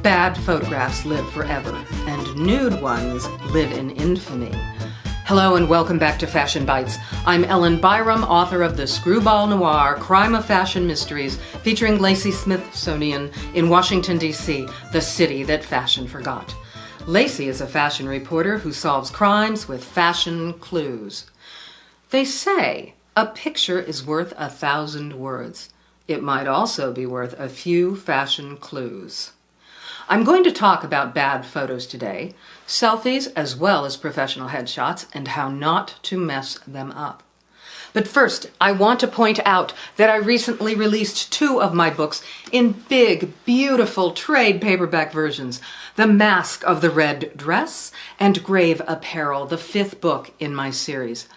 Bad photographs live forever, and nude ones live in infamy. Hello and welcome back to Fashion Bites. I'm Ellen Byerrum, author of the Screwball Noir, Crime of Fashion Mysteries, featuring Lacey Smithsonian in Washington, D.C., the city that fashion forgot. Lacey is a fashion reporter who solves crimes with fashion clues. They say a picture is worth 1,000 words. It might also be worth a few fashion clues. I'm going to talk about bad photos today, selfies as well as professional headshots, and how not to mess them up. But first, I want to point out that I recently released 2 of my books in big, beautiful trade paperback versions, The Mask of the Red Dress and Grave Apparel, the 5th book in my series.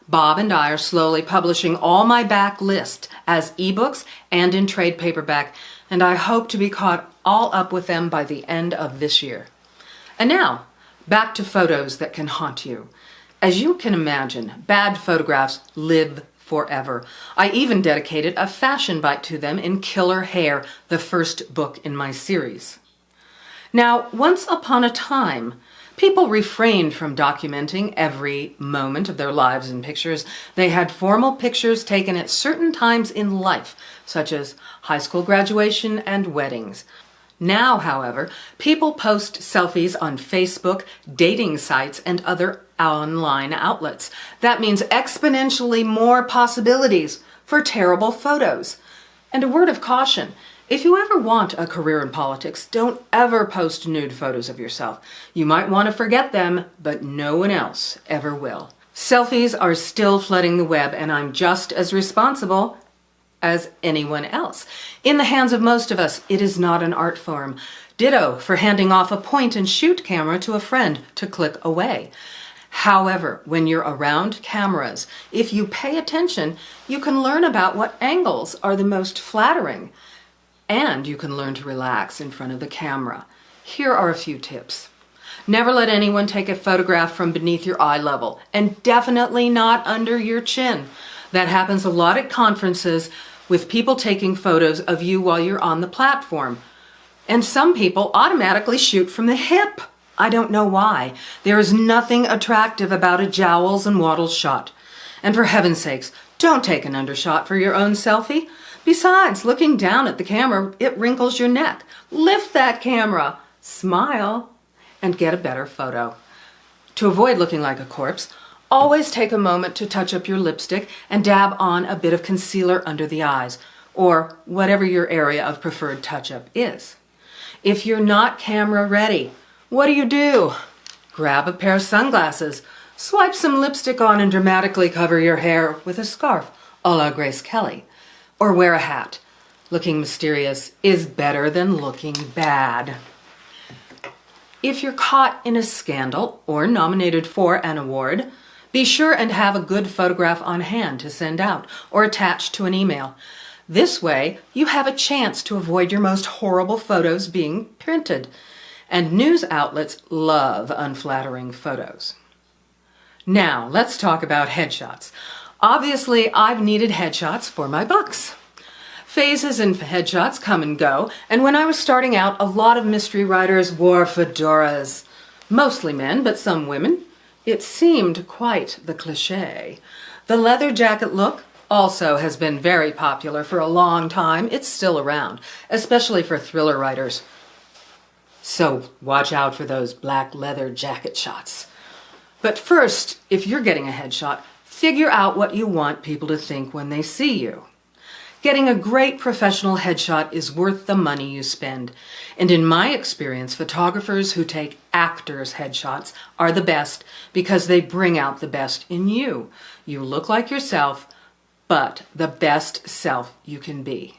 Bob and I are slowly publishing all my back list as ebooks and in trade paperback, and I hope to be caught all up with them by the end of this year. And now, back to photos that can haunt you. As you can imagine, bad photographs live forever. I even dedicated a fashion bite to them in Killer Hair, the first book in my series. Now, once upon a time, people refrained from documenting every moment of their lives in pictures. They had formal pictures taken at certain times in life, such as high school graduation and weddings. Now, however, people post selfies on Facebook, dating sites, and other online outlets. That means exponentially more possibilities for terrible photos. And a word of caution. If you ever want a career in politics, don't ever post nude photos of yourself. You might want to forget them, but no one else ever will. Selfies are still flooding the web, and I'm just as responsible as anyone else. In the hands of most of us, it is not an art form. Ditto for handing off a point-and-shoot camera to a friend to click away. However, when you're around cameras, if you pay attention, you can learn about what angles are the most flattering. And you can learn to relax in front of the camera. Here are a few tips. Never let anyone take a photograph from beneath your eye level, and definitely not under your chin. That happens a lot at conferences with people taking photos of you while you're on the platform. And some people automatically shoot from the hip. I don't know why. There is nothing attractive about a jowls and waddles shot. And for heaven's sakes, don't take an undershot for your own selfie. Besides, looking down at the camera, it wrinkles your neck. Lift that camera, smile, and get a better photo. To avoid looking like a corpse, always take a moment to touch up your lipstick and dab on a bit of concealer under the eyes, or whatever your area of preferred touch-up is. If you're not camera ready, what do? Grab a pair of sunglasses, swipe some lipstick on, and dramatically cover your hair with a scarf, a la Grace Kelly. Or wear a hat. Looking mysterious is better than looking bad. If you're caught in a scandal or nominated for an award, be sure and have a good photograph on hand to send out or attach to an email. This way, you have a chance to avoid your most horrible photos being printed. And news outlets love unflattering photos. Now, let's talk about headshots. Obviously, I've needed headshots for my books. Phases in headshots come and go, and when I was starting out, a lot of mystery writers wore fedoras. Mostly men, but some women. It seemed quite the cliché. The leather jacket look also has been very popular for a long time. It's still around, especially for thriller writers. So watch out for those black leather jacket shots. But first, if you're getting a headshot, figure out what you want people to think when they see you. Getting a great professional headshot is worth the money you spend. And in my experience, photographers who take actors' headshots are the best because they bring out the best in you. You look like yourself, but the best self you can be.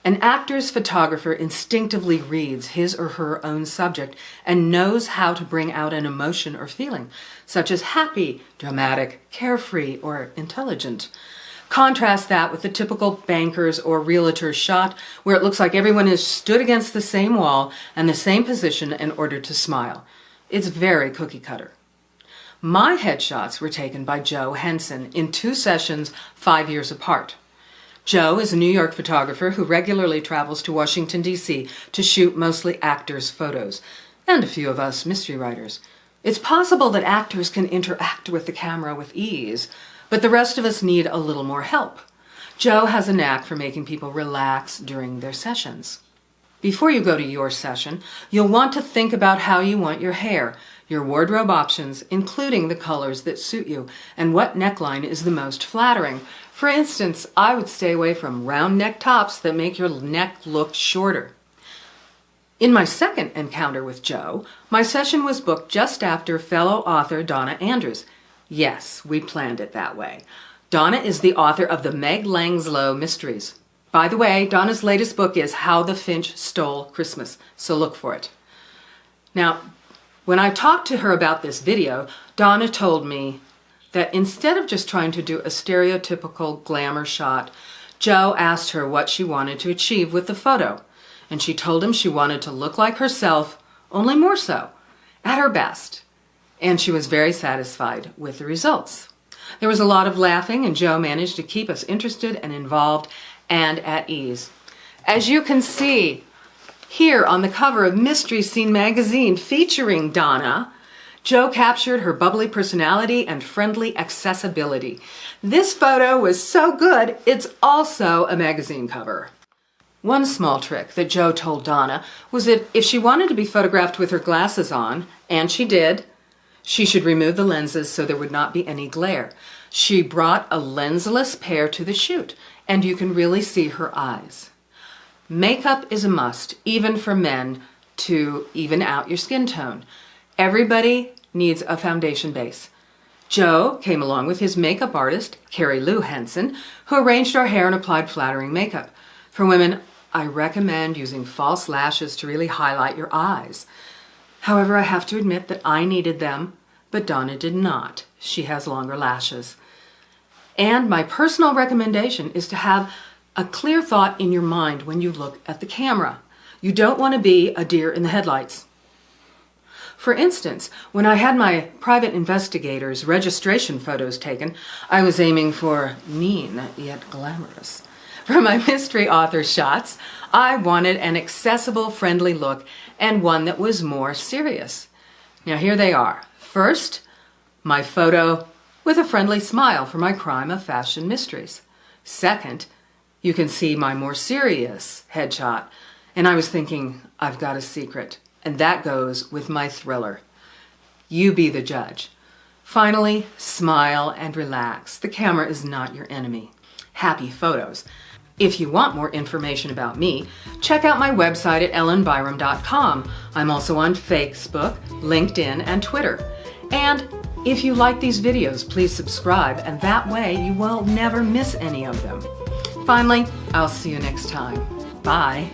An actor's photographer instinctively reads his or her own subject and knows how to bring out an emotion or feeling, such as happy, dramatic, carefree, or intelligent. Contrast that with the typical banker's or realtor's shot, where it looks like everyone is stood against the same wall and the same position in order to smile. It's very cookie cutter. My headshots were taken by Joe Henson in 2 sessions 5 years apart. Joe is a New York photographer who regularly travels to Washington, D.C. to shoot mostly actors' photos, and a few of us mystery writers. It's possible that actors can interact with the camera with ease, but the rest of us need a little more help. Joe has a knack for making people relax during their sessions. Before you go to your session, you'll want to think about how you want your hair, your wardrobe options, including the colors that suit you, and what neckline is the most flattering. For instance, I would stay away from round neck tops that make your neck look shorter. In my second encounter with Joe, my session was booked just after fellow author Donna Andrews. Yes, we planned it that way. Donna is the author of the Meg Langslow Mysteries. By the way, Donna's latest book is How the Finch Stole Christmas, so look for it. Now, when I talked to her about this video, Donna told me that instead of just trying to do a stereotypical glamour shot, Joe asked her what she wanted to achieve with the photo. And she told him she wanted to look like herself, only more so, at her best. And she was very satisfied with the results. There was a lot of laughing, and Joe managed to keep us interested and involved and at ease. As you can see here on the cover of Mystery Scene magazine featuring Donna, Joe captured her bubbly personality and friendly accessibility. This photo was so good, it's also a magazine cover. One small trick that Joe told Donna was that if she wanted to be photographed with her glasses on, and she did, she should remove the lenses so there would not be any glare. She brought a lensless pair to the shoot, and you can really see her eyes. Makeup is a must, even for men, to even out your skin tone. Everybody needs a foundation base. Joe came along with his makeup artist, Carrie Lou Henson, who arranged our hair and applied flattering makeup. For women, I recommend using false lashes to really highlight your eyes. However, I have to admit that I needed them, but Donna did not. She has longer lashes. And my personal recommendation is to have a clear thought in your mind when you look at the camera. You don't want to be a deer in the headlights. For instance, when I had my private investigator's registration photos taken, I was aiming for mean yet glamorous. For my mystery author shots, I wanted an accessible, friendly look and one that was more serious. Now here they are. First, my photo with a friendly smile for my crime of fashion mysteries. Second, you can see my more serious headshot, and I was thinking, I've got a secret, and that goes with my thriller. You be the judge. Finally, smile and relax. The camera is not your enemy. Happy photos. If you want more information about me, check out my website at ellenbyerrum.com. I'm also on Facebook, LinkedIn, and Twitter. And if you like these videos, please subscribe, and that way you will never miss any of them. Finally, I'll see you next time. Bye.